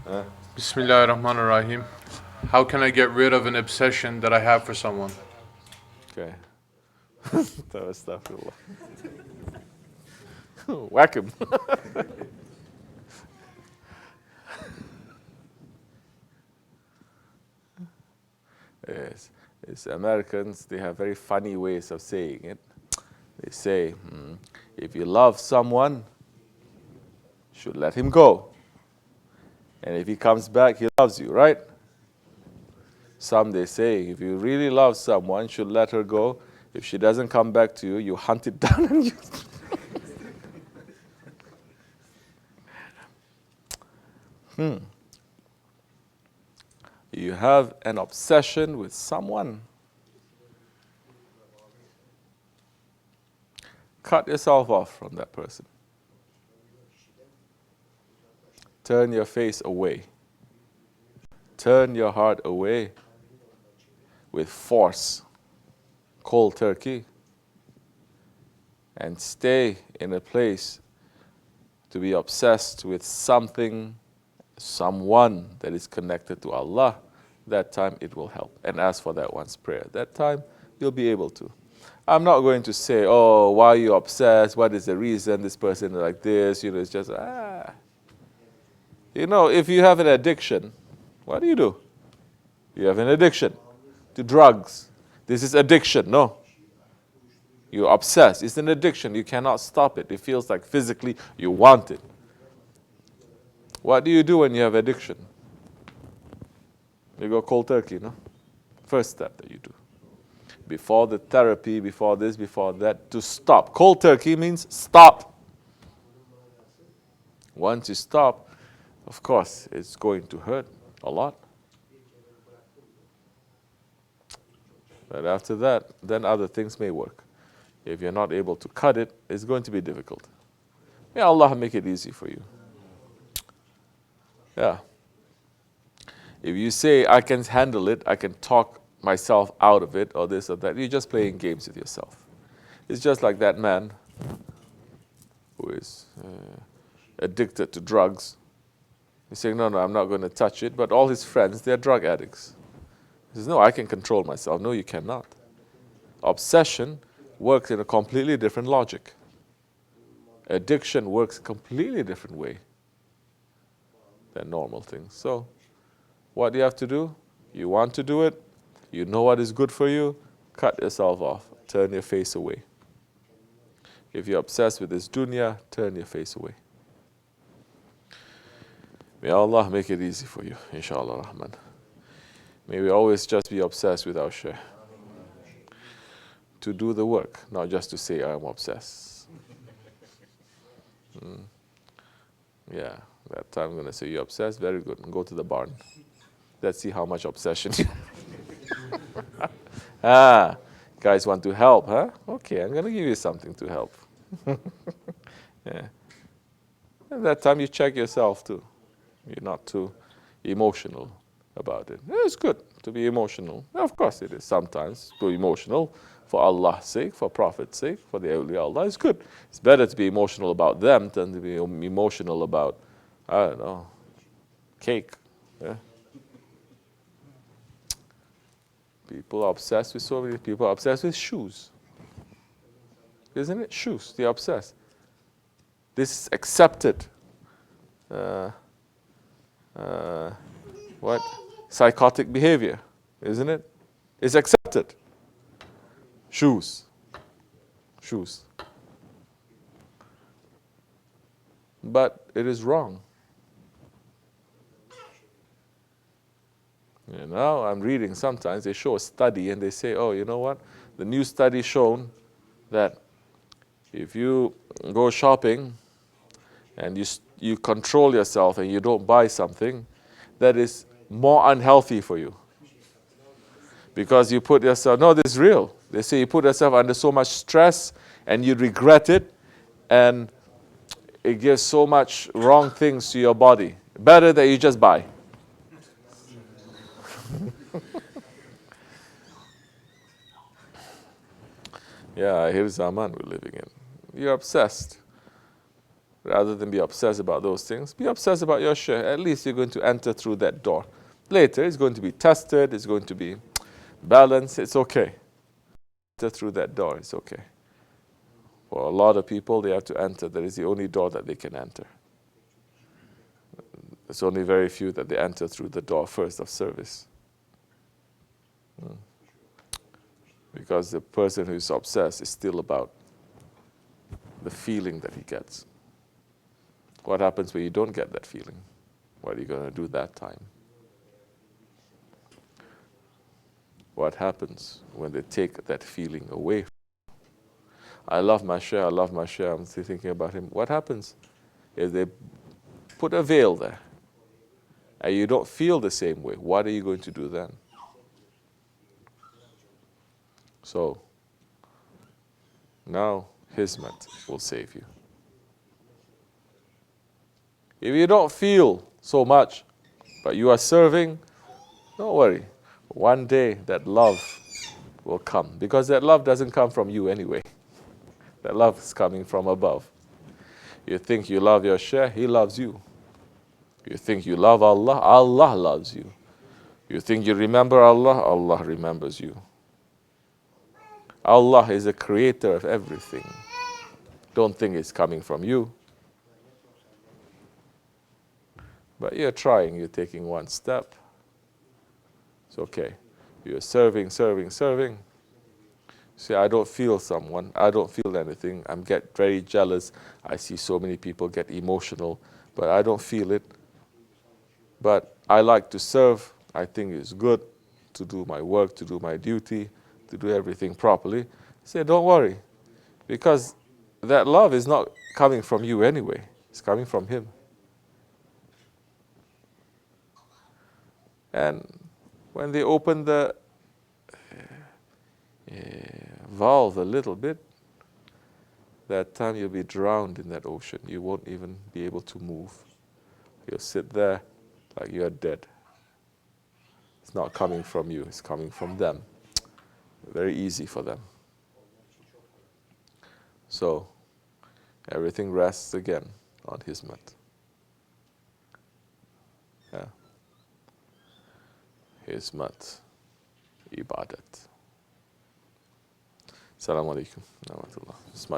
Bismillahirrahmanirrahim. How can I get rid of an obsession that I have for someone? Okay. Astaghfirullah. Whack him. Yes. It's Americans, they have very funny ways of saying it. They say, if you love someone, you should let him go. And if he comes back, he loves you, right? Some they say, if you really love someone, you should let her go. If she doesn't come back to you, you hunt it down and you... You have an obsession with someone. Cut yourself off from that person. Turn your face away. Turn your heart away with force, cold turkey, and stay in a place to be obsessed with something, someone that is connected to Allah. That time it will help. And ask for that one's prayer. That time you'll be able to. I'm not going to say, oh, why are you obsessed? What is the reason this person is like this? You know, it's just, You know, if you have an addiction, what do? You have an addiction to drugs. This is addiction, no. You're obsessed. It's an addiction. You cannot stop it. It feels like physically you want it. What do you do when you have addiction? You go cold turkey, no? First step that you do. Before the therapy, before this, before that, to stop. Cold turkey means stop. Once you stop, of course, it's going to hurt a lot. But after that, then other things may work. If you're not able to cut it, it's going to be difficult. May Allah make it easy for you. Yeah. If you say, I can handle it, I can talk myself out of it, or this or that, you're just playing games with yourself. It's just like that man who is addicted to drugs. He's saying, no, I'm not going to touch it, but all his friends, they're drug addicts. He says, no, I can control myself. No, you cannot. Obsession works in a completely different logic. Addiction works a completely different way than normal things. So, what do you have to do? You want to do it. You know what is good for you. Cut yourself off. Turn your face away. If you're obsessed with this dunya, turn your face away. May Allah make it easy for you, inshallah rahman. May we always just be obsessed with our Shaykh. To do the work, not just to say, I am obsessed. Yeah, that time I'm going to say, you're obsessed? Very good. Go to the barn. Let's see how much obsession you guys want to help, huh? Okay, I'm going to give you something to help. Yeah. And that time you check yourself too. You're not too emotional about it. It's good to be emotional. Of course it is. Sometimes go emotional for Allah's sake, for Prophet's sake, for the awliya Allah. It's good. It's better to be emotional about them than to be emotional about, I don't know, cake. Yeah. People are obsessed with so many people are obsessed with shoes. Isn't it? Shoes, they're obsessed. This is accepted. What? Psychotic behavior, isn't it? It's accepted. Shoes. Shoes. But it is wrong. You know, I'm reading sometimes, they show a study and they say, oh, you know what? The new study shown that if you go shopping and you control yourself and you don't buy something, that is more unhealthy for you. Because you put yourself, no, this is real. They say you put yourself under so much stress and you regret it and it gives so much wrong things to your body. Better that you just buy. Yeah, here's Zaman we're living in. You're obsessed. Rather than be obsessed about those things, be obsessed about your shaykh. At least you're going to enter through that door. Later, it's going to be tested, it's going to be balanced, it's okay. Enter through that door, it's okay. For a lot of people, they have to enter. That is the only door that they can enter. It's only very few that they enter through the door first of service. Because the person who's obsessed is still about the feeling that he gets. What happens when you don't get that feeling? What are you going to do that time? What happens when they take that feeling away? I love my shaykh, I love my shaykh, I'm still thinking about him. What happens if they put a veil there and you don't feel the same way? What are you going to do then? So, now Hizmat will save you. If you don't feel so much, but you are serving, don't worry. One day that love will come. Because that love doesn't come from you anyway. That love is coming from above. You think you love your shaykh, he loves you. You think you love Allah, Allah loves you. You think you remember Allah, Allah remembers you. Allah is the creator of everything. Don't think it's coming from you. But you're trying, you're taking one step. It's okay. You're serving. See, I don't feel someone, I don't feel anything. I get very jealous. I see so many people get emotional, but I don't feel it. But I like to serve. I think it's good to do my work, to do my duty, to do everything properly. Say, don't worry, because that love is not coming from you anyway. It's coming from him. And when they open the valve a little bit, that time you'll be drowned in that ocean. You won't even be able to move. You'll sit there like you're dead. It's not coming from you, it's coming from them. Very easy for them. So, everything rests again on Hizmat. Yeah. Hizmat, Ibadat. Assalamu alaikum. It's much